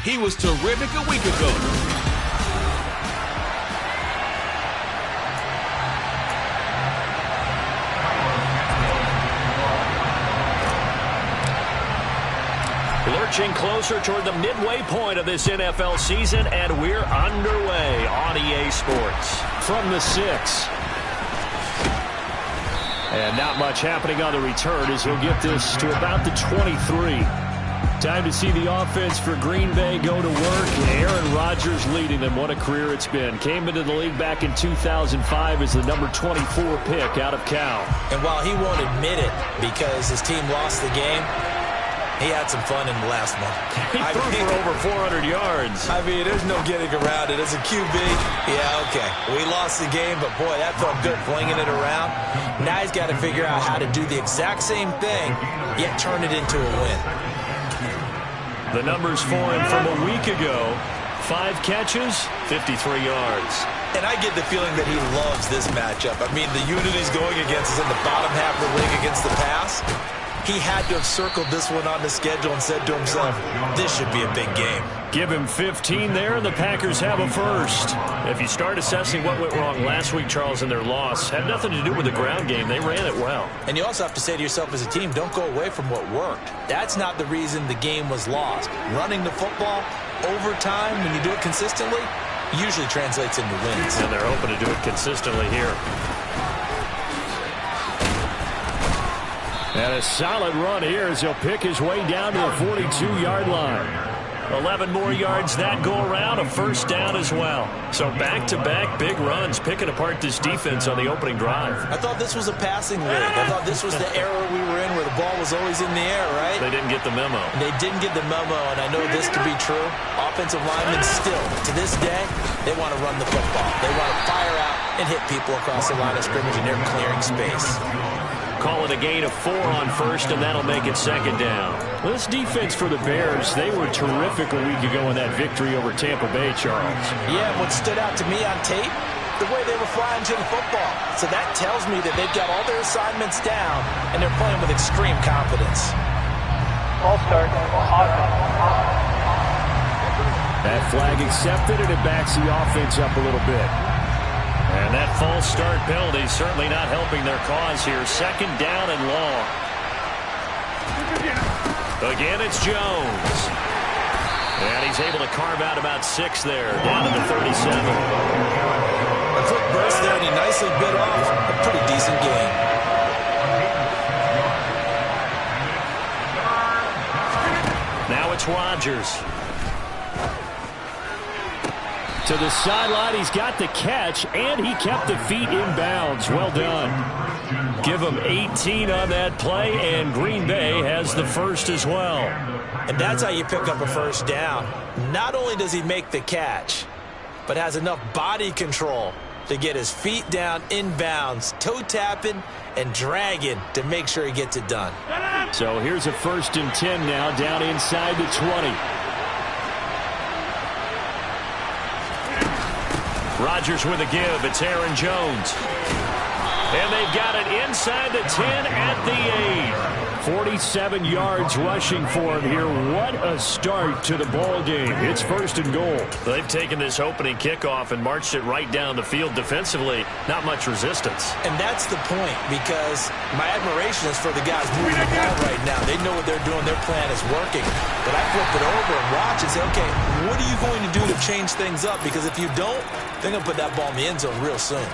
He was terrific a week ago. Lurching closer toward the midway point of this NFL season, and we're underway on EA Sports. From the 6. And not much happening on the return as he'll get this to about the 23. Time to see the offense for Green Bay go to work. Aaron Rodgers leading them. What a career it's been. Came into the league back in 2005 as the number 24 pick out of Cal. And while he won't admit it because his team lost the game, he had some fun in the last one. He threw for over 400 yards. I mean, there's no getting around it. As a QB, yeah, okay. We lost the game, but boy, that felt good flinging it around. Now he's got to figure out how to do the exact same thing, yet turn it into a win. The numbers for him from a week ago. 5 catches, 53 yards. And I get the feeling that he loves this matchup. I mean, the unit he's going against is in the bottom half of the league against the pass. He had to have circled this one on the schedule and said to himself, this should be a big game. Give him 15 there, and the Packers have a first. If you start assessing what went wrong last week, Charles, in their loss, had nothing to do with the ground game. They ran it well. And you also have to say to yourself as a team, don't go away from what worked. That's not the reason the game was lost. Running the football over time, when you do it consistently, usually translates into wins. And they're hoping to do it consistently here. And a solid run here as he'll pick his way down to the 42-yard line. 11 more yards that go around, a first down as well. So back-to-back big runs, picking apart this defense on the opening drive. I thought this was a passing league. I thought this was the era we were in where the ball was always in the air, right? They didn't get the memo. They didn't get the memo, and I know this to be true. Offensive linemen still, to this day, they want to run the football. They want to fire out and hit people across the line of scrimmage, and they're clearing space. Call it a gain of 4 on first, and that'll make it second down. Well, this defense for the Bears, they were terrific a week ago in that victory over Tampa Bay, Charles. Yeah, what stood out to me on tape, the way they were flying to the football. So that tells me that they've got all their assignments down, and they're playing with extreme confidence. All start. That flag accepted, and it backs the offense up a little bit. And that false start penalty certainly not helping their cause here. Second down and long. Again, it's Jones. And he's able to carve out about 6 there, down to the 37. A quick burst there, and he nicely bit off a pretty decent gain. Now it's Rodgers. To the sideline, he's got the catch, and he kept the feet in bounds. Well done. Give him 18 on that play, and Green Bay has the first as well. And that's how you pick up a first down. Not only does he make the catch, but has enough body control to get his feet down in bounds, toe tapping and dragging to make sure he gets it done. So here's a 1st and 10 now, down inside the 20. Rodgers with a give. It's Aaron Jones. And they've got it inside the 10 at the 8. 47 yards rushing for him here. What a start to the ball game. It's 1st and goal. They've taken this opening kickoff and marched it right down the field defensively. Not much resistance. And that's the point, because my admiration is for the guys moving the ball right now. They know what they're doing. Their plan is working. But I flip it over and watch and say, okay, what are you going to do to change things up? Because if you don't, they're going to put that ball in the end zone real soon.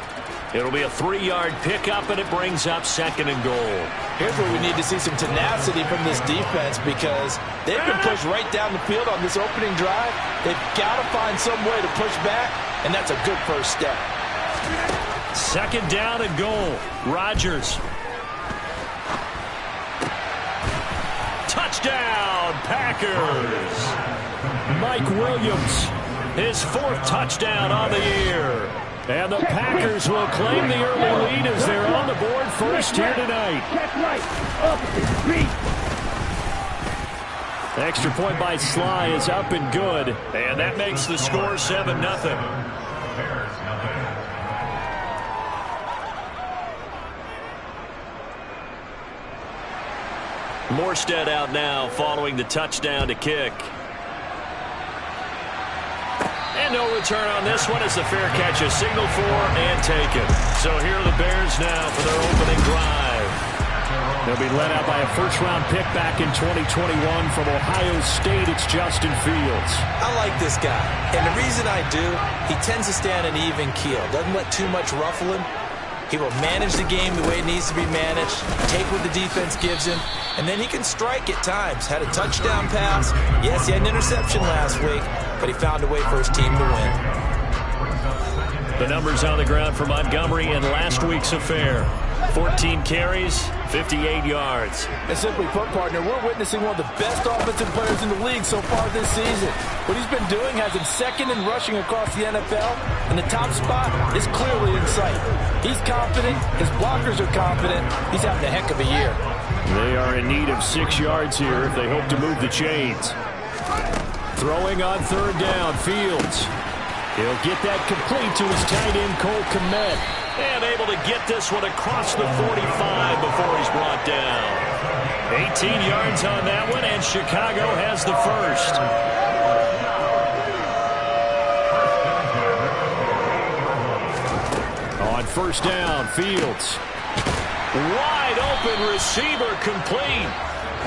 It'll be a 3-yard pickup, and it brings up 2nd and goal. Here's where we need to see some tenacity from this defense, because they've been pushed right down the field on this opening drive. They've got to find some way to push back, and that's a good first step. 2nd down and goal. Rodgers. Touchdown, Packers. Mike Williams, his 4th touchdown on the year. And the Packers will claim the early lead as they're on the board first here tonight. The extra point by Sly is up and good. And that makes the score 7-0. Morstead out now following the touchdown to kick. And no return on this one as the fair catch is signaled for and taken. So here are the Bears now for their opening drive. They'll be led out by a first-round pick back in 2021 from Ohio State. It's Justin Fields. I like this guy, and the reason I do, he tends to stay on an even keel. Doesn't let too much ruffle him. He will manage the game the way it needs to be managed, take what the defense gives him, and then he can strike at times. Had a touchdown pass. Yes, he had an interception last week, but he found a way for his team to win. The numbers on the ground for Montgomery in last week's affair. 14 carries, 58 yards. And simply put, partner, we're witnessing one of the best offensive players in the league so far this season. What he's been doing has him second in rushing across the NFL, and the top spot is clearly in sight. He's confident. His blockers are confident. He's having a heck of a year. They are in need of 6 yards here if they hope to move the chains. Throwing on third down, Fields. He'll get that complete to his tight end, Cole Kmet. And able to get this one across the 45 before he's brought down. 18 yards on that one, and Chicago has the first. On first down, Fields. Wide open receiver complete.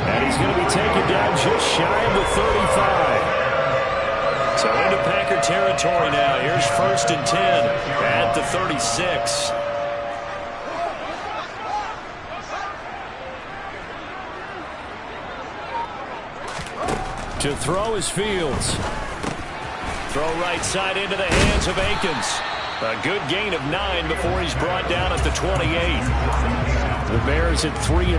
And he's going to be taken down just shy of the 35. So into Packer territory now. Here's 1st and 10 at the 36. To throw is Fields. Throw right side into the hands of Akins. A good gain of 9 before he's brought down at the 28. The Bears at 3-4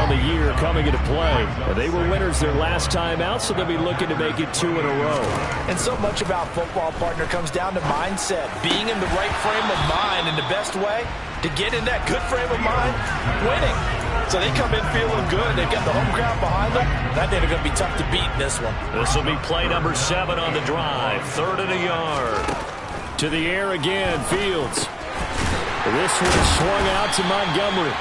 on the year coming into play. And they were winners their last time out, so they'll be looking to make it 2 in a row. And so much about football, partner, comes down to mindset. Being in the right frame of mind, and the best way to get in that good frame of mind, winning. So they come in feeling good. They've got the home crowd behind them. I think they're going to be tough to beat in this one. This will be play number 7 on the drive. 3rd and a yard. To the air again, Fields. This one is swung out to Montgomery.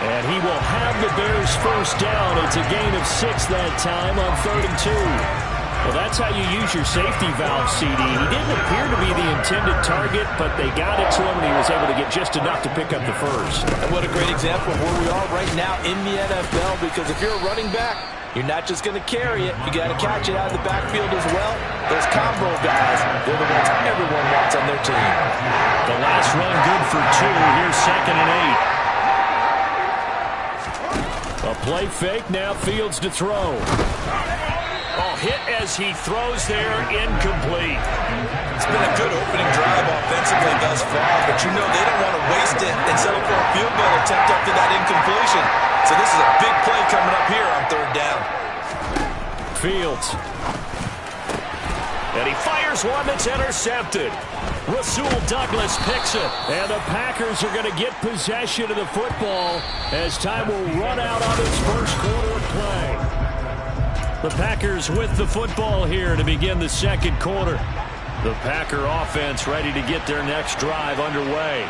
And he will have the Bears first down. It's a gain of 6 that time on 3rd and 2. Well, that's how you use your safety valve, CD. He didn't appear to be the intended target, but they got it to him, and he was able to get just enough to pick up the first. And what a great example of where we are right now in the NFL, because if you're a running back, you're not just going to carry it. You got to catch it out of the backfield as well. Those combo guys, they're the ones everyone wants on their team. The last run good for 2. Here's 2nd and 8. A play fake, now Fields to throw. Oh, hit as he throws there, incomplete. It's been a good opening drive offensively thus far, but you know they don't want to waste it and settle for a field goal attempt after that incompletion. So this is a big play coming up here on 3rd down. Fields. And he fires one that's intercepted. Rasul Douglas picks it. And the Packers are going to get possession of the football as time will run out on this first quarter of play. The Packers with the football here to begin the 2nd quarter. The Packer offense ready to get their next drive underway.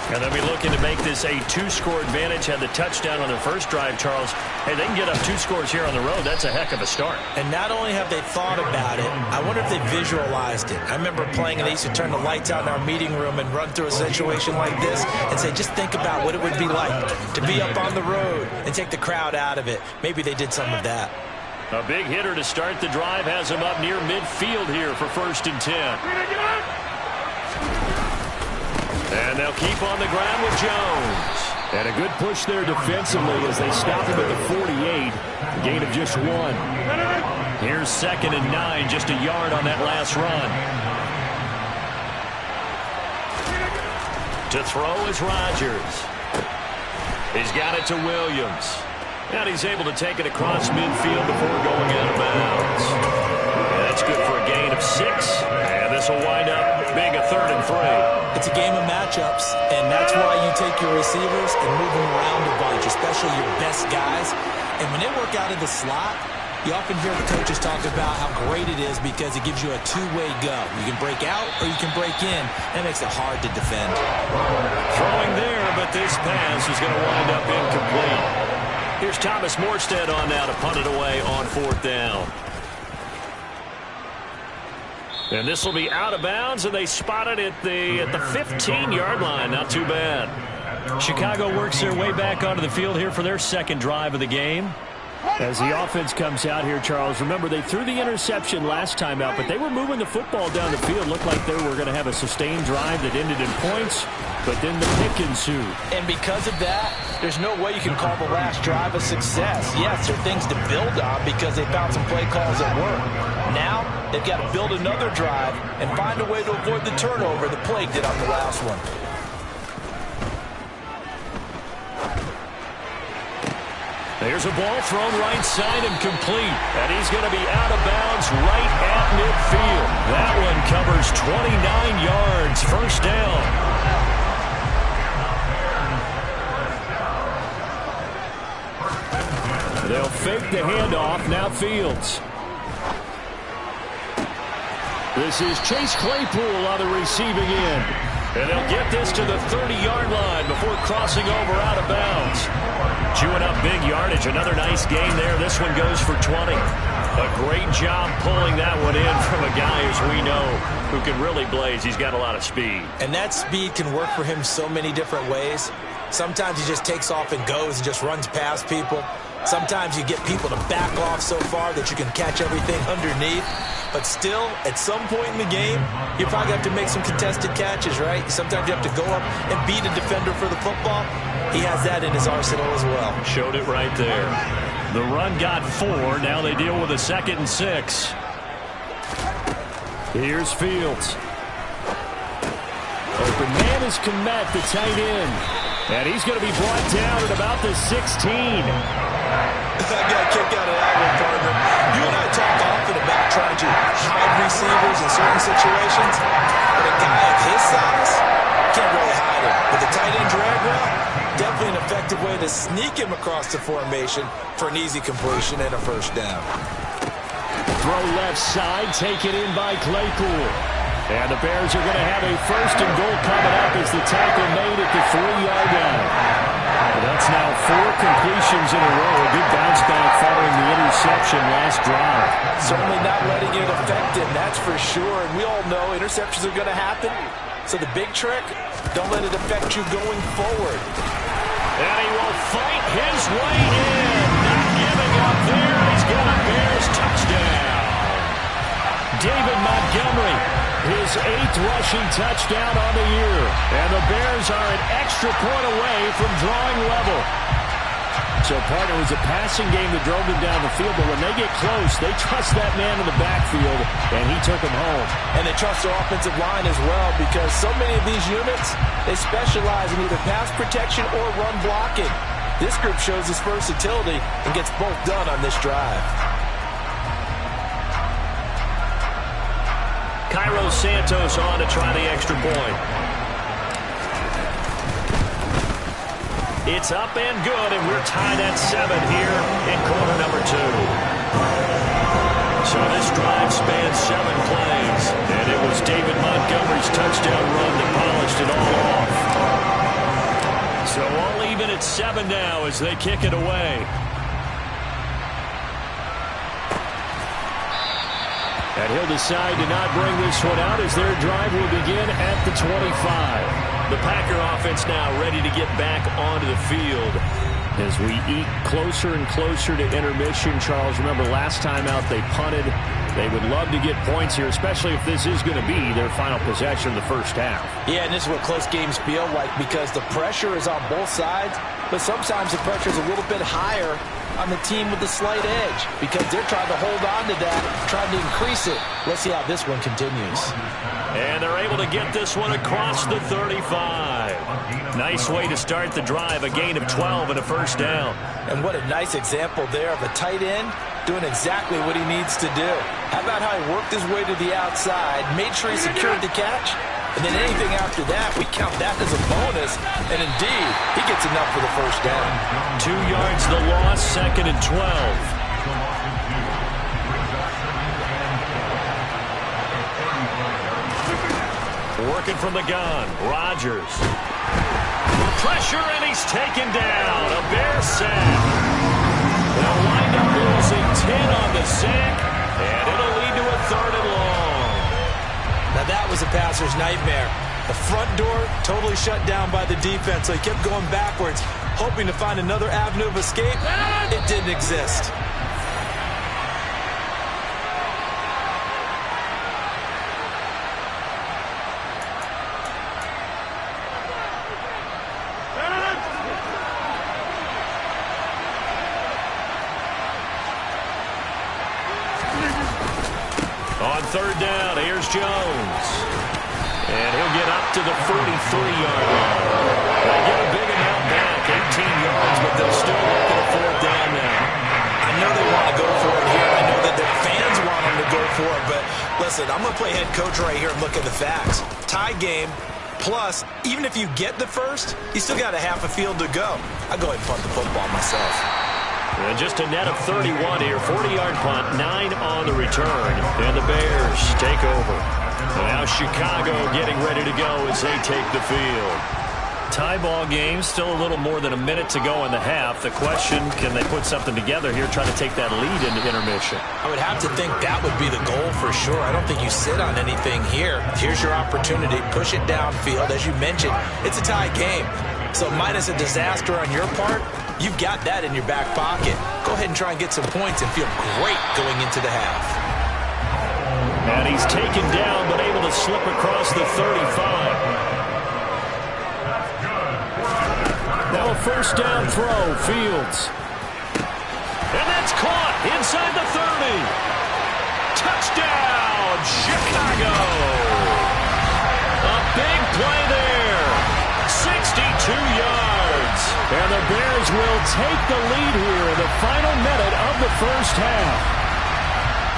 And they'll be looking to make this a 2-score advantage. Had the touchdown on their first drive, Charles. Hey, they can get up 2 scores here on the road. That's a heck of a start. And not only have they thought about it, I wonder if they visualized it. I remember playing, and they used to turn the lights out in our meeting room and run through a situation like this and say, just think about what it would be like to be up on the road and take the crowd out of it. Maybe they did some of that. A big hitter to start the drive has him up near midfield here for 1st and 10. And they'll keep on the ground with Jones. And a good push there defensively as they stop him at the 48. A gain of just 1. Here's 2nd and 9, just a yard on that last run. To throw is Rodgers. He's got it to Williams. And he's able to take it across midfield before going out of bounds. And that's good for a gain of 6. And this will wind up being a 3rd and 3. It's a game of matchups, and that's why you take your receivers and move them around a bunch, especially your best guys. And when they work out of the slot, you often hear the coaches talk about how great it is because it gives you a 2-way go. You can break out or you can break in. That makes it hard to defend. Throwing there, but this pass is going to wind up incomplete. Here's Thomas Morstead on now to punt it away on 4th down. And this will be out of bounds, and they spot it at the 15-yard line. Not too bad. Chicago works their way back onto the field here for their second drive of the game. As the offense comes out here, Charles, remember they threw the interception last time out, but they were moving the football down the field. Looked like they were going to have a sustained drive that ended in points, but then the pick ensued. And because of that, there's no way you can call the last drive a success. Yes, there are things to build on because they found some play calls that work. Now, they've got to build another drive and find a way to avoid the turnover the play did on the last one. There's a ball thrown right side and complete. And he's going to be out of bounds right at midfield. That one covers 29 yards. First down. They'll fake the handoff. Now Fields. This is Chase Claypool on the receiving end. And they'll get this to the 30-yard line before crossing over out of bounds. Chewing up big yardage. Another nice gain there. This one goes for 20. A great job pulling that one in from a guy, as we know, who can really blaze. He's got a lot of speed. And that speed can work for him so many different ways. Sometimes he just takes off and goes and just runs past people. Sometimes you get people to back off so far that you can catch everything underneath. But still, at some point in the game, you probably have to make some contested catches, right? Sometimes you have to go up and beat a defender for the football. He has that in his arsenal as well. Showed it right there. The run got 4. Now they deal with a 2nd and 6. Here's Fields. Open man is Kmet, the tight end. And he's going to be brought down at about the 16. I got a kick out of that one, partner. You and I talk often about trying to hide receivers in certain situations, but a guy of his size can't really hide him. With the tight end drag route, definitely an effective way to sneak him across the formation for an easy completion and a first down. Throw left side, taken in by Claypool. And the Bears are going to have a 1st and goal coming up as the tackle made at the 3-yard line. That's now 4 completions in a row. A good bounce back following the interception last drive. Certainly not letting it affect him, that's for sure. And we all know interceptions are going to happen. So the big trick, don't let it affect you going forward. And he will fight his way in. Not giving up there. He's got a Bears touchdown. David Montgomery, his 8th rushing touchdown on the year. And the Bears are an extra point away from drawing level. So, partner, it was a passing game that drove them down the field, but when they get close, they trust that man in the backfield, and he took him home. And they trust their offensive line as well, because so many of these units, they specialize in either pass protection or run blocking. This group shows its versatility and gets both done on this drive. Cairo Santos on to try the extra point. It's up and good, and we're tied at 7 here in quarter number 2. So this drive spans 7 plays, and it was David Montgomery's touchdown run that polished it all off. So all even at 7 now as they kick it away. And he'll decide to not bring this one out as their drive will begin at the 25. The Packer offense now ready to get back onto the field. As we eat closer and closer to intermission, Charles, remember last time out they punted. They would love to get points here, especially if this is going to be their final possession of the first half. Yeah, and this is what close games feel like because the pressure is on both sides, but sometimes the pressure is a little bit higher on the team with the slight edge because they're trying to hold on to that, trying to increase it. Let's see how this one continues. And they're able to get this one across the 35. Nice way to start the drive, a gain of 12 and a first down. And what a nice example there of a tight end doing exactly what he needs to do. How about how he worked his way to the outside, made sure he secured the catch, and then anything after that, we count that as a bonus. And indeed, he gets enough for the first down. 2 yards the loss, 2nd and 12. Working from the gun, Rodgers. Pressure, and he's taken down. A Bear sack. They'll wind up losing 10 on the sack, and it'll lead to a 3rd and long. was a passer's nightmare. The front door totally shut down by the defense, so he kept going backwards, hoping to find another avenue of escape. It didn't exist. On third down, here's Jones. And he'll get up to the 43-yard line. They get a big amount back, 18 yards, but they'll still look at a fourth down now. I know they want to go for it here. I know that their fans want them to go for it, but listen, I'm going to play head coach right here and look at the facts. Tie game, plus, even if you get the first, you still got a half a field to go. I'll go ahead and punt the football myself. And just a net of 31 here, 40-yard punt, 9 on the return. And the Bears take over. And now Chicago getting ready to go as they take the field. Tie ball game, still a little more than a minute to go in the half. The question, can they put something together here, trying to take that lead into intermission? I would have to think that would be the goal for sure. I don't think you sit on anything here. Here's your opportunity. Push it downfield. As you mentioned, it's a tie game. So minus a disaster on your part, you've got that in your back pocket. Go ahead and try and get some points and feel great going into the half. And he's taken down, but able to slip across the 35. Now a first down throw, Fields. And that's caught inside the 30. Touchdown, Chicago. A big play there. 62 yards. And the Bears will take the lead here in the final minute of the first half.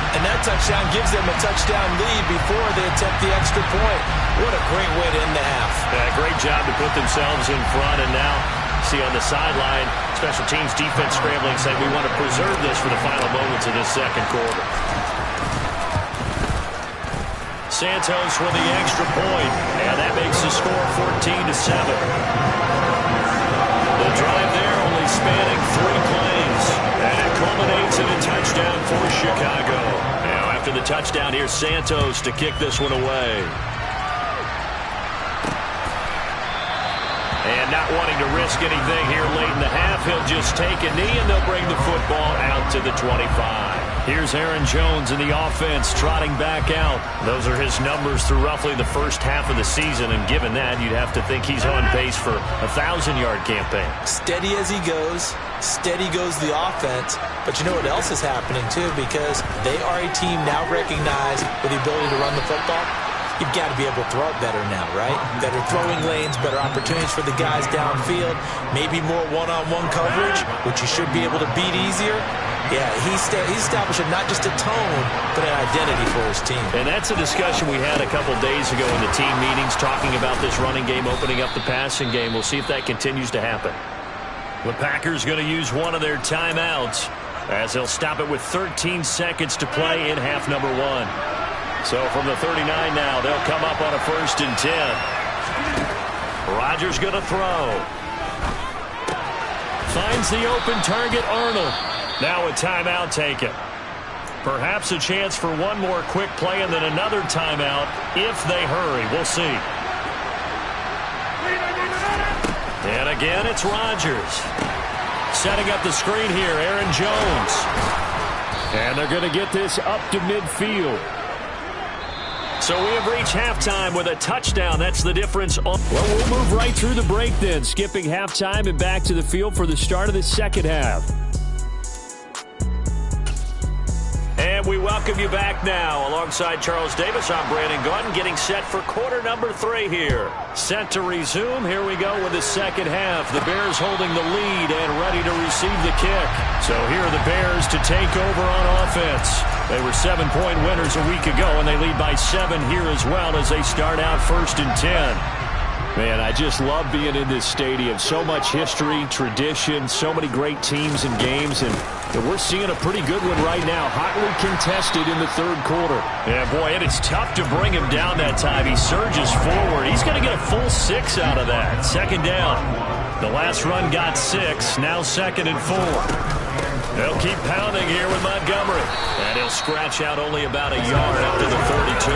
And that touchdown gives them a touchdown lead before they attempt the extra point. What a great way to end the half. Yeah, great job to put themselves in front. And now, see on the sideline, special teams defense scrambling, saying we want to preserve this for the final moments of this second quarter. Santos for the extra point, and that makes the score 14-7. The drive there only spanning 3 plays, and it culminates in a touchdown for Chicago. Now after the touchdown, here's Santos to kick this one away. And not wanting to risk anything here late in the half, he'll just take a knee, and they'll bring the football out to the 25. Here's Aaron Jones in the offense, trotting back out. Those are his numbers through roughly the first half of the season, and given that, you'd have to think he's on pace for a 1,000-yard campaign. Steady as he goes, steady goes the offense. But you know what else is happening, too, because they are a team now recognized with the ability to run the football. You've got to be able to throw it better now, right? Better throwing lanes, better opportunities for the guys downfield, maybe more one-on-one coverage, which you should be able to beat easier. Yeah, he's establishing not just a tone, but an identity for his team. And that's a discussion we had a couple days ago in the team meetings, talking about this running game opening up the passing game. We'll see if that continues to happen. The Packers going to use one of their timeouts, as they'll stop it with 13 seconds to play in half number 1. So from the 39 now, they'll come up on a 1st and 10. Rodgers going to throw. Finds the open target, Arnold. Now a timeout taken. Perhaps a chance for one more quick play and then another timeout if they hurry. We'll see. And again, it's Rodgers. Setting up the screen here, Aaron Jones. And they're going to get this up to midfield. So we have reached halftime with a touchdown. That's the difference. Well, we'll move right through the break then, skipping halftime and back to the field for the start of the second half. And we welcome you back now. Alongside Charles Davis, I'm Brandon Gaudin, getting set for quarter number 3 here. Set to resume. Here we go with the second half. The Bears holding the lead and ready to receive the kick. So here are the Bears to take over on offense. They were 7-point winners a week ago, and they lead by 7 here as well as they start out 1st and 10. Man, I just love being in this stadium. So much history, tradition, so many great teams and games, and we're seeing a pretty good one right now. Hotly contested in the third quarter. Yeah, boy, and it's tough to bring him down that time. He surges forward. He's going to get a full 6 out of that. Second down. The last run got 6. Now 2nd and 4. They'll keep pounding here with Montgomery. And he'll scratch out only about a yard up to the 32.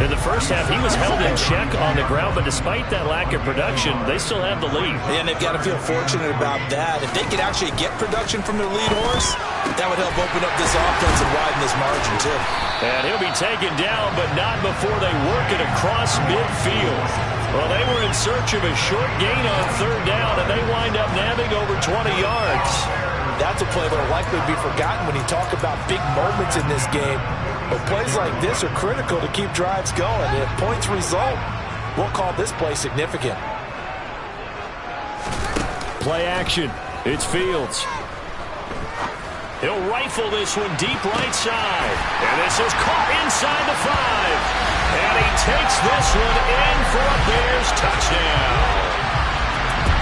In the first half, he was held in check on the ground, but despite that lack of production, they still have the lead. And they've got to feel fortunate about that. If they could actually get production from their lead horse, that would help open up this offense and widen this margin, too. And he'll be taken down, but not before they work it across midfield. Well, they were in search of a short gain on third down, and they wind up nabbing over 20 yards. That's a play that will likely be forgotten when you talk about big moments in this game. But plays like this are critical to keep drives going. If points result, we'll call this play significant. Play action. It's Fields. He'll rifle this one deep right side. And this is caught inside the 5. And he takes this one in for a Bears touchdown.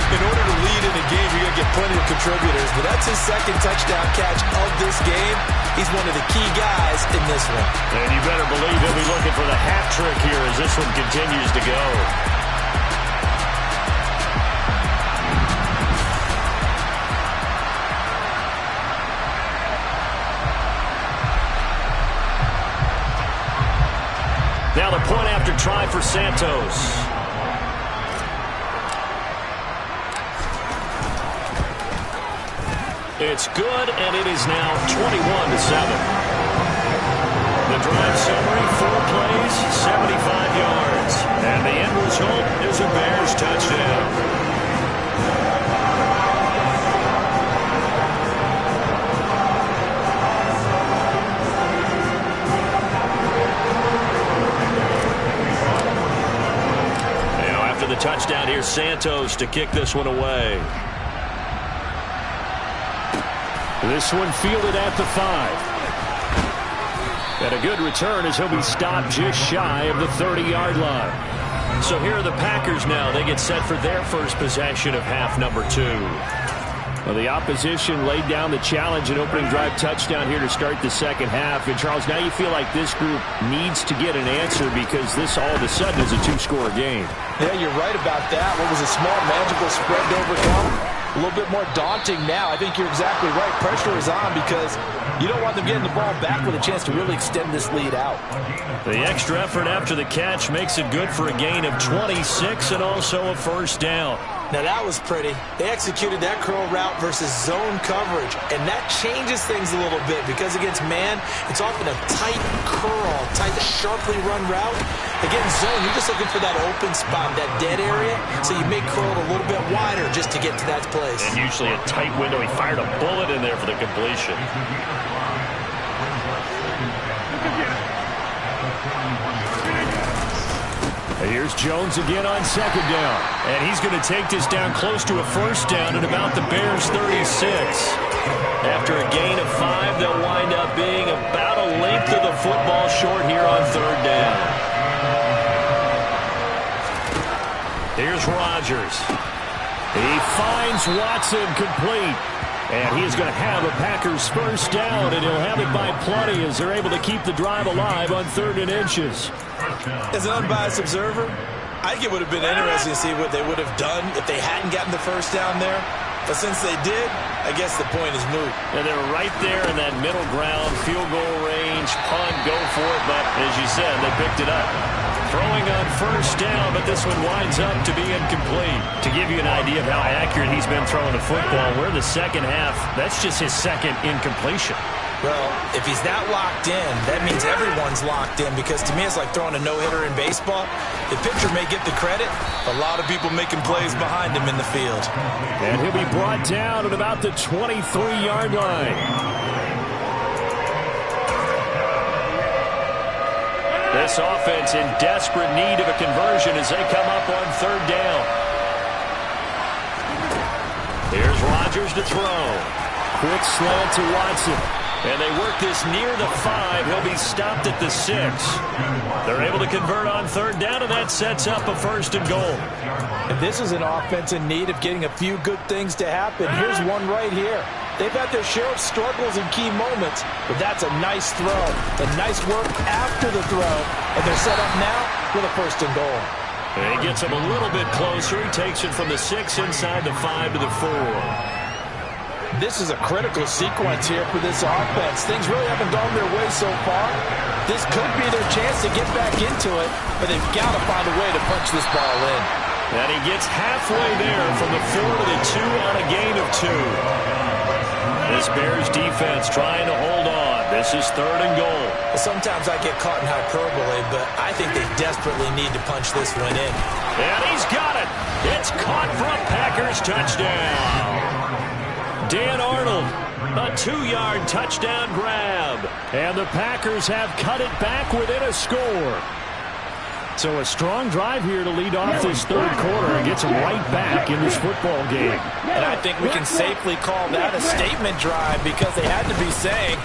In order to lead in a game, you're going to get plenty of contributors, but that's his second touchdown catch of this game. He's one of the key guys in this one. And you better believe he'll be looking for the hat trick here as this one continues to go. Now the point after try for Santos. It's good, and it is now 21-7. The drive summary, 4 plays, 75 yards. And the end result is a Bears touchdown. Now after the touchdown, here's Santos to kick this one away. This one fielded at the 5. And a good return as he'll be stopped just shy of the 30-yard line. So here are the Packers now. They get set for their first possession of half number 2. Well, the opposition laid down the challenge and opening drive touchdown here to start the second half. And, Charles, now you feel like this group needs to get an answer because this all of a sudden is a 2-score game. Yeah, you're right about that. What was a small, magical spread to overcome? A little bit more daunting now. I think you're exactly right. Pressure is on because you don't want them getting the ball back with a chance to really extend this lead out. The extra effort after the catch makes it good for a gain of 26 and also a first down. Now that was pretty. They executed that curl route versus zone coverage, and that changes things a little bit because against man, it's often a tight curl, tight, sharply run route. Against zone, you're just looking for that open spot, that dead area, so you may curl it a little bit wider just to get to that place. And usually a tight window. He fired a bullet in there for the completion. Here's Jones again on second down. And he's going to take this down close to a first down at about the Bears' 36. After a gain of 5, they'll wind up being about a length of the football short here on third down. Here's Rodgers. He finds Watson complete. And he is going to have a Packers first down, and he'll have it by plenty as they're able to keep the drive alive on 3rd and inches. As an unbiased observer, I think it would have been interesting to see what they would have done if they hadn't gotten the first down there. But since they did, I guess the point is moot. And they're right there in that middle ground, field goal range, punt, go for it. But as you said, they picked it up. Throwing on first down, but this one winds up to be incomplete. To give you an idea of how accurate he's been throwing the football, we're in the second half. That's just his second incompletion. Well, if he's that locked in, that means everyone's locked in because to me it's like throwing a no-hitter in baseball. The pitcher may get the credit, a lot of people making plays behind him in the field. And he'll be brought down at about the 23-yard line. This offense in desperate need of a conversion as they come up on third down. Here's Rodgers to throw. Quick slant to Watson. And they work this near the 5. He'll be stopped at the 6. They're able to convert on third down, and that sets up a 1st and goal. And this is an offense in need of getting a few good things to happen. Here's one right here. They've had their share of struggles in key moments, but that's a nice throw. And nice work after the throw. And they're set up now with a 1st and goal. And he gets him a little bit closer. He takes it from the 6 inside the 5 to the 4. This is a critical sequence here for this offense. Things really haven't gone their way so far. This could be their chance to get back into it, but they've got to find a way to punch this ball in. And he gets halfway there from the 4 to the 2 on a gain of 2. This Bears defense trying to hold on. This is 3rd and goal. Sometimes I get caught in hyperbole, but I think they desperately need to punch this one in. And he's got it. It's caught for a Packers touchdown. Dan Arnold, a 2-yard touchdown grab. And the Packers have cut it back within a score. So a strong drive here to lead off this 3rd quarter and gets them right back in this football game. And I think we can safely call that a statement drive because they had to be saying,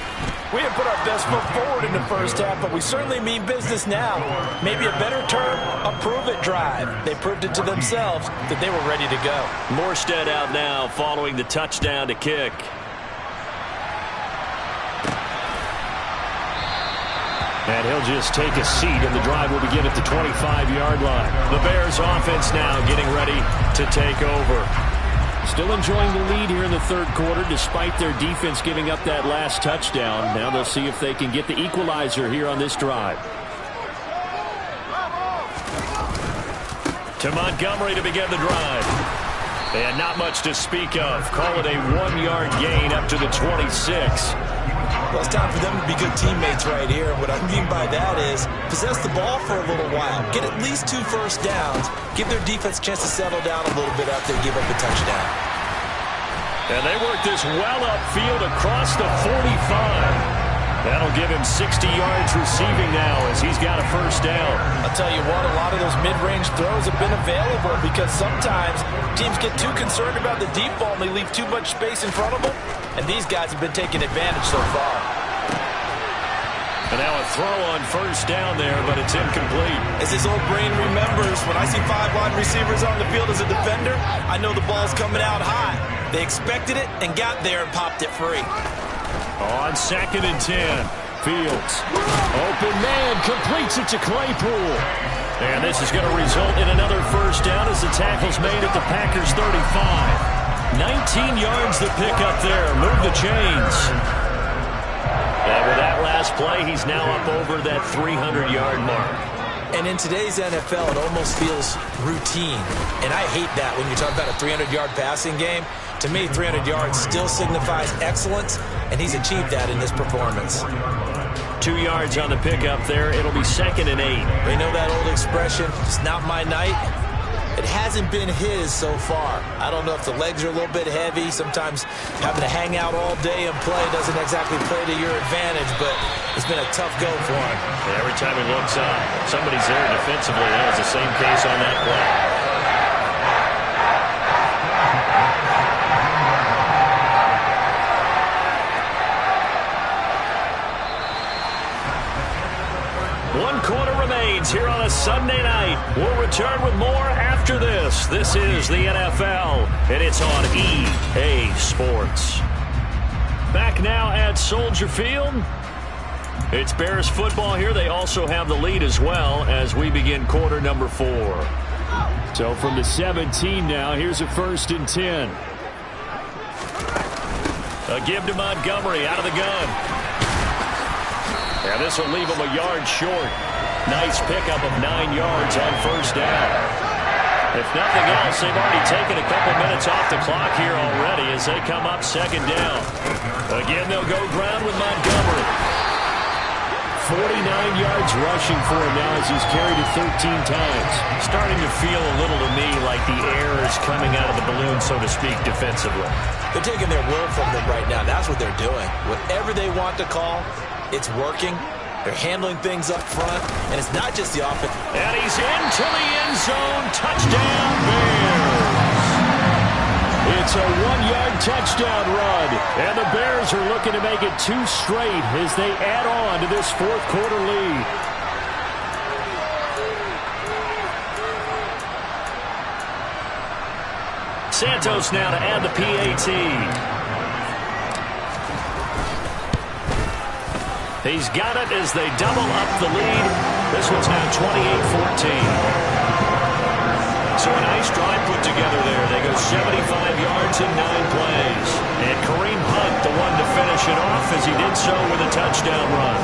we have put our best foot forward in the first half, but we certainly mean business now. Maybe a better term, a prove-it drive. They proved it to themselves that they were ready to go. Morstead out now following the touchdown to kick. And he'll just take a seat, and the drive will begin at the 25-yard line. The Bears offense now getting ready to take over. Still enjoying the lead here in the 3rd quarter, despite their defense giving up that last touchdown. Now they'll see if they can get the equalizer here on this drive. To Montgomery to begin the drive. And not much to speak of. Call it a 1-yard gain up to the 26. Well, it's time for them to be good teammates right here. And what I mean by that is possess the ball for a little while. Get at least 2 first downs. Give their defense a chance to settle down a little bit after they give up a touchdown. And they work this well upfield across the 45. That'll give him 60 yards receiving now as he's got a first down. I'll tell you what, a lot of those mid-range throws have been available because sometimes teams get too concerned about the deep ball and they leave too much space in front of them. And these guys have been taking advantage so far. And now a throw on first down there, but it's incomplete. As his old brain remembers, when I see 5 wide receivers on the field as a defender, I know the ball's coming out high. They expected it and got there and popped it free. On 2nd and 10, Fields. Open man, completes it to Claypool. And this is going to result in another first down as the tackle's made at the Packers 35. 19 yards to pick up there. Move the chains. And with that last play, he's now up over that 300-yard mark. And in today's NFL, it almost feels routine. And I hate that when you talk about a 300-yard passing game. To me, 300 yards still signifies excellence, and he's achieved that in this performance. 2 yards on the pickup there. It'll be 2nd and 8. You know that old expression, it's not my night? It hasn't been his so far. I don't know if the legs are a little bit heavy. Sometimes having to hang out all day and play doesn't exactly play to your advantage, but it's been a tough go for him. And every time he looks up, somebody's there defensively. That was the same case on that play. Here on a Sunday night. We'll return with more after this. This is the NFL, and it's on EA Sports. Back now at Soldier Field. It's Bears football here. They also have the lead as well as we begin quarter number 4. So from the 17 now, here's a 1st and 10. A give to Montgomery out of the gun. And this will leave him a yard short. Nice pickup of 9 yards on first down. If nothing else, they've already taken a couple minutes off the clock here already as they come up 2nd down. Again, they'll go ground with Montgomery. 49 yards rushing for him now as he's carried it 13 times. Starting to feel a little to me like the air is coming out of the balloon, so to speak, defensively. They're taking their will from them right now. That's what they're doing. Whatever they want to call, it's working. They're handling things up front, and it's not just the offense. And he's into the end zone. Touchdown, Bears. It's a 1-yard touchdown run, and the Bears are looking to make it 2 straight as they add on to this 4th quarter lead. Santos now to add the PAT. He's got it as they double up the lead. This one's now 28-14. So a nice drive put together there. They go 75 yards in 9 plays. And Kareem Hunt, the one to finish it off as he did so with a touchdown run.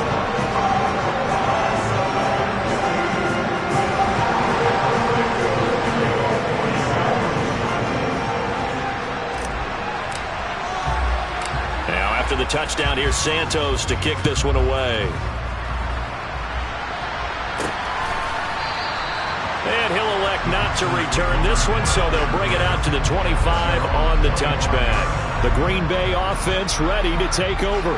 touchdown. Here's Santos to kick this one away. And he'll elect not to return this one, so they'll bring it out to the 25 on the touchback. The Green Bay offense ready to take over.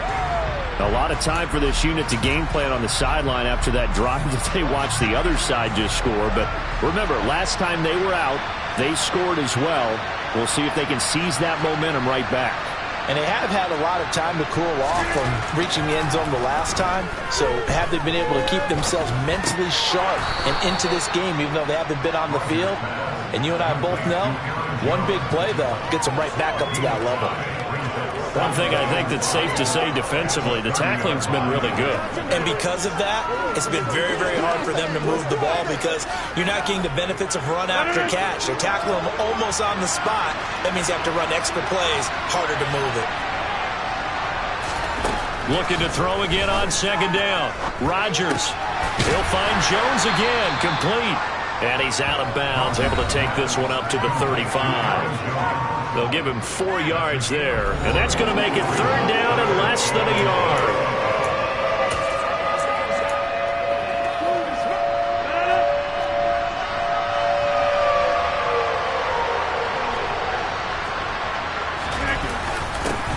A lot of time for this unit to game plan on the sideline after that drive that they watched the other side just score. But remember, last time they were out, they scored as well. We'll see if they can seize that momentum right back. And they have had a lot of time to cool off from reaching the end zone the last time. So have they been able to keep themselves mentally sharp and into this game, even though they haven't been on the field? And you and I both know, one big play, though, gets them right back up to that level. One thing I think that's safe to say defensively, the tackling's been really good. And because of that, it's been very, very hard for them to move the ball because you're not getting the benefits of run after catch. They're tackling them almost on the spot. That means you have to run extra plays, harder to move it. Looking to throw again on second down. Rodgers. He'll find Jones again, complete. And he's out of bounds, able to take this one up to the 35. They'll give him 4 yards there, and that's going to make it third down and less than a yard.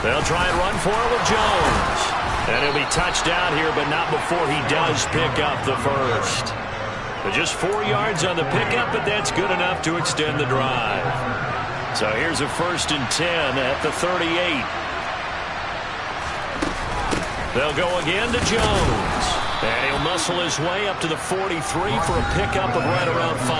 They'll try and run for it with Jones. And he'll be touched down here, but not before he does pick up the first. But just 4 yards on the pickup, but that's good enough to extend the drive. So here's a 1st and 10 at the 38. They'll go again to Jones. And he'll muscle his way up to the 43 for a pickup of right around 5.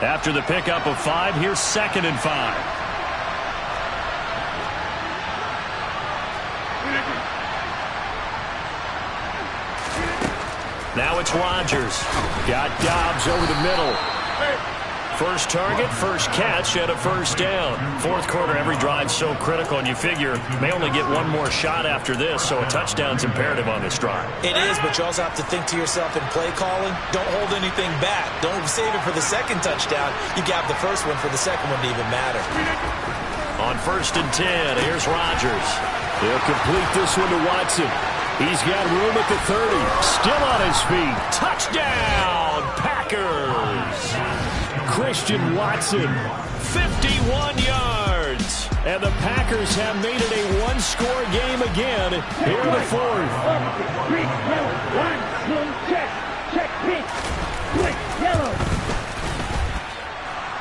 After the pickup of 5, here's 2nd and 5. Now it's Rodgers. Got Dobbs over the middle. First target, first catch, and a first down. Fourth quarter, every drive's so critical, and you figure may only get one more shot after this, so a touchdown's imperative on this drive. It is, but you also have to think to yourself in play calling, don't hold anything back. Don't save it for the second touchdown. You got the first one for the second one to even matter. On 1st and 10, here's Rodgers. He'll complete this one to Watson. He's got room at the 30. Still on his feet. Touchdown, Packers! Christian Watson, 51 yards. and the Packers have made it a one-score game again here in the fourth. 3, 2, 1, boom, check, pitch, switch, yellow.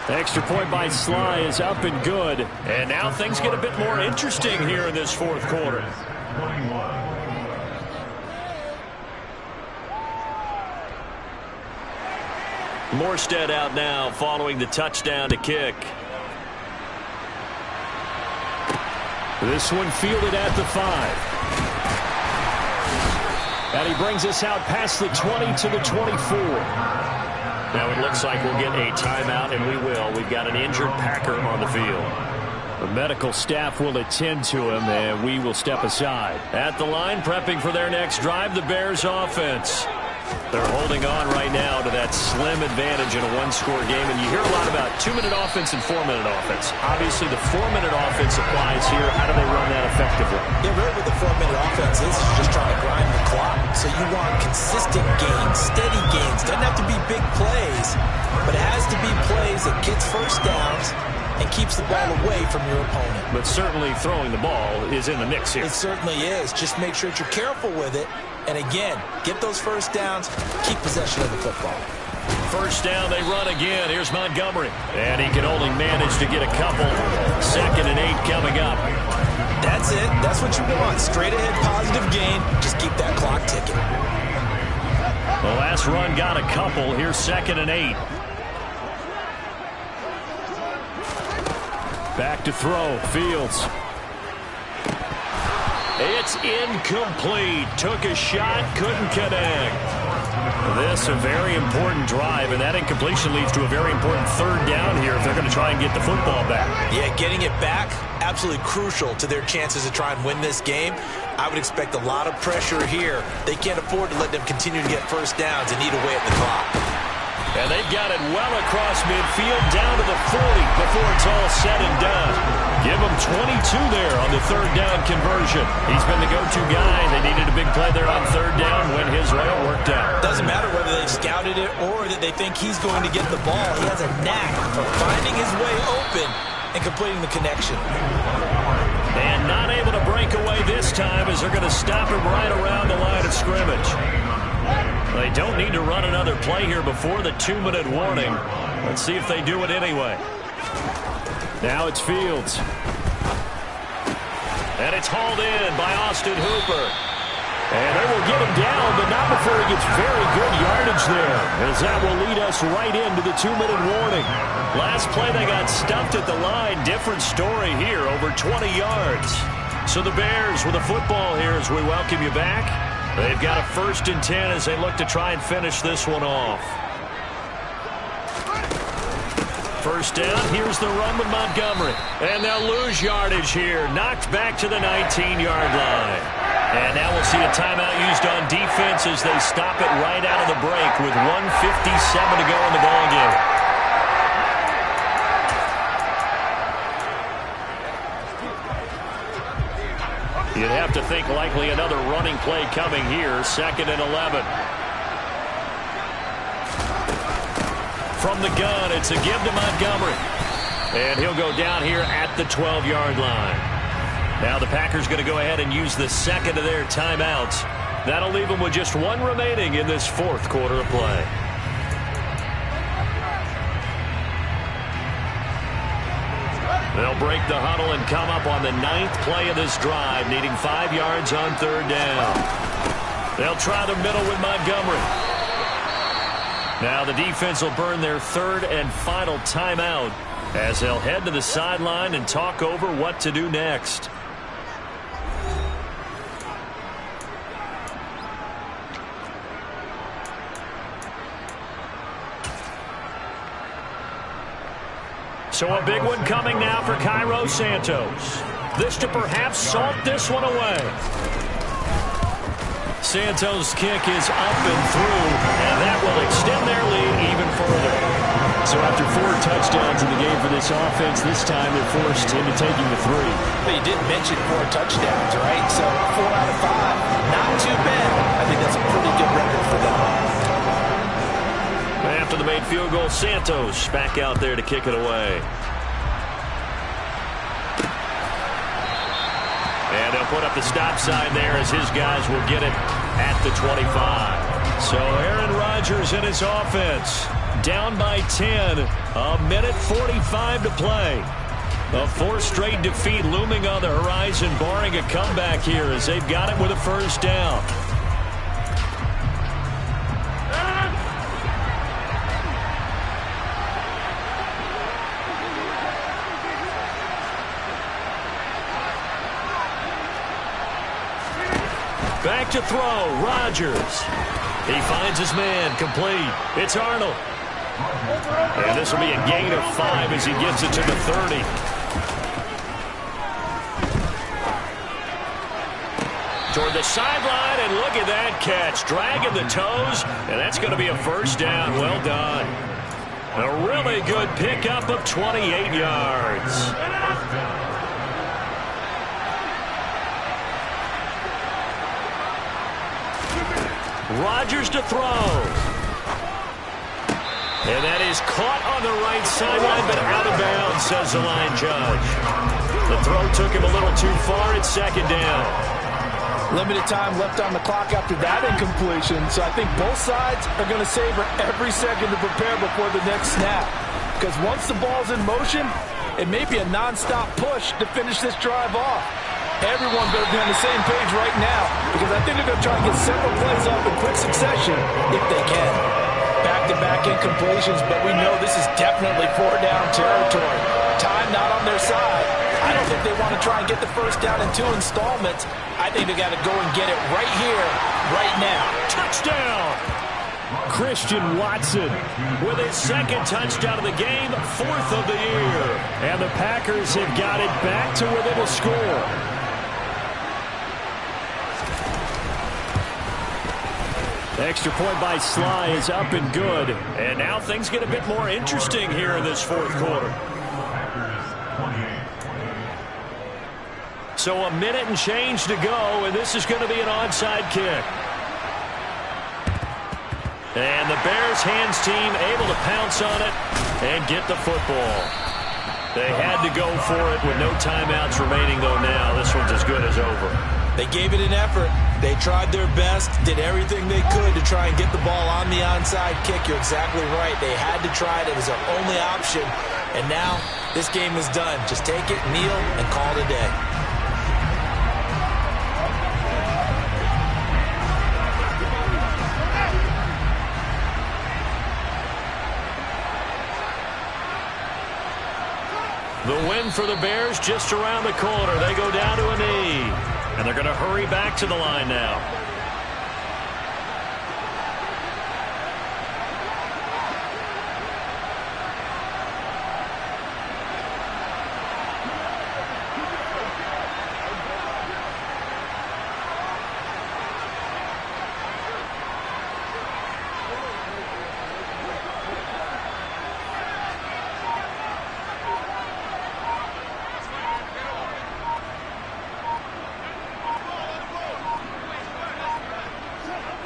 The extra point by Sly is up and good. And now things get a bit more interesting here in this fourth quarter. Morstead out now following the touchdown to kick. This one fielded at the 5. And he brings us out past the 20 to the 24. Now it looks like we'll get a timeout, and we will. We've got an injured Packer on the field. The medical staff will attend to him, and we will step aside. At the line, prepping for their next drive, the Bears offense. They're holding on right now to that slim advantage in a one-score game, and you hear a lot about 2-minute offense and 4-minute offense. Obviously, the 4-minute offense applies here. How do they run that effectively? Yeah, really what the 4-minute offense is just trying to grind the clock. So you want consistent gains, steady gains. Doesn't have to be big plays, but it has to be plays that gets first downs and keeps the ball away from your opponent. But certainly throwing the ball is in the mix here. It certainly is. Just make sure that you're careful with it. And again, get those first downs, keep possession of the football. First down, they run again. Here's Montgomery. And he can only manage to get a couple. 2nd and 8 coming up. That's it. That's what you want. Straight ahead positive gain. Just keep that clock ticking. The last run got a couple. Here's 2nd and 8. Back to throw. Fields. It's incomplete. Took a shot, couldn't connect. This a very important drive, and that incompletion leads to a very important third down here if they're going to try and get the football back. Yeah, getting it back, absolutely crucial to their chances to try and win this game. I would expect a lot of pressure here. They can't afford to let them continue to get first downs and eat away at the clock. And they've got it well across midfield down to the 40 before it's all said and done. Give them 22 there on the third down conversion. He's been the go-to guy. They needed a big play there on third down when his way it worked out. Doesn't matter whether they've scouted it or that they think he's going to get the ball. He has a knack for finding his way open and completing the connection. And not able to break away this time as they're going to stop him right around the line of scrimmage. They don't need to run another play here before the 2-minute warning. Let's see if they do it anyway. Now it's Fields. And it's hauled in by Austin Hooper. And they will get him down, but not before he gets very good yardage there, as that will lead us right into the 2-minute warning. Last play they got stuffed at the line. Different story here, over 20 yards. So the Bears with a football here as we welcome you back. They've got a 1st and 10 as they look to try and finish this one off. First down, here's the run with Montgomery. And they'll lose yardage here. Knocked back to the 19-yard line. And now we'll see a timeout used on defense as they stop it right out of the break with 1:57 to go in the ballgame. You'd have to think likely another running play coming here. 2nd and 11. From the gun, it's a give to Montgomery. And he'll go down here at the 12-yard line. Now the Packers going to go ahead and use the second of their timeouts. That'll leave them with just one remaining in this 4th quarter of play. They'll break the huddle and come up on the 9th play of this drive, needing 5 yards on third down. They'll try the middle with Montgomery. Now the defense will burn their 3rd and final timeout as they'll head to the sideline and talk over what to do next. So a big one coming now for Cairo Santos. This to perhaps salt this one away. Santos' kick is up and through, and that will extend their lead even further. So after 4 touchdowns in the game for this offense, this time they're forced into taking the 3. But you did mention 4 touchdowns, right? So 4 out of 5, not too bad. I think that's a pretty good record for them. After the made field goal, Santos back out there to kick it away. And they'll put up the stop sign there as his guys will get it at the 25. So Aaron Rodgers and his offense down by 10. A minute 45 to play. A 4th straight defeat looming on the horizon, barring a comeback here as they've got it with a first down. Back to throw, Rodgers. He finds his man, complete. It's Arnold. And this will be a gain of 5 as he gets it to the 30. Toward the sideline, and look at that catch. Dragging the toes, and that's going to be a first down. Well done. A really good pickup of 28 yards. Rodgers to throw. And that is caught on the right sideline, but out of bounds, says the line judge. The throw took him a little too far. It's 2nd down. Limited time left on the clock after that incompletion, so I think both sides are going to savor every second to prepare before the next snap. Because once the ball's in motion, it may be a nonstop push to finish this drive off. Everyone better be on the same page right now, because I think they're going to try and get several plays off in quick succession if they can. Back-to-back incompletions, but we know this is definitely 4-down territory. Time not on their side. I don't think they want to try and get the first down in 2 installments. I think they got to go and get it right here, right now. Touchdown! Christian Watson with his second touchdown of the game, 4th of the year. And the Packers have got it back to within a score. Extra point by Sly is up and good. And now things get a bit more interesting here in this 4th quarter. So a minute and change to go, and this is going to be an onside kick. And the Bears hands team able to pounce on it and get the football. They had to go for it with no timeouts remaining, though now this one's as good as over. They gave it an effort. They tried their best, did everything they could to try and get the ball on the onside kick. You're exactly right. They had to try it. It was their only option. And now this game is done. Just take it, kneel, and call it a day. The win for the Bears just around the corner. They go down to a knee. And they're going to hurry back to the line now.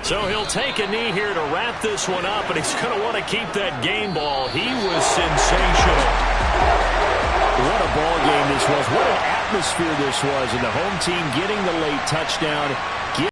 So he'll take a knee here to wrap this one up, and he's going to want to keep that game ball. He was sensational. What a ball game this was. What an atmosphere this was. And the home team getting the late touchdown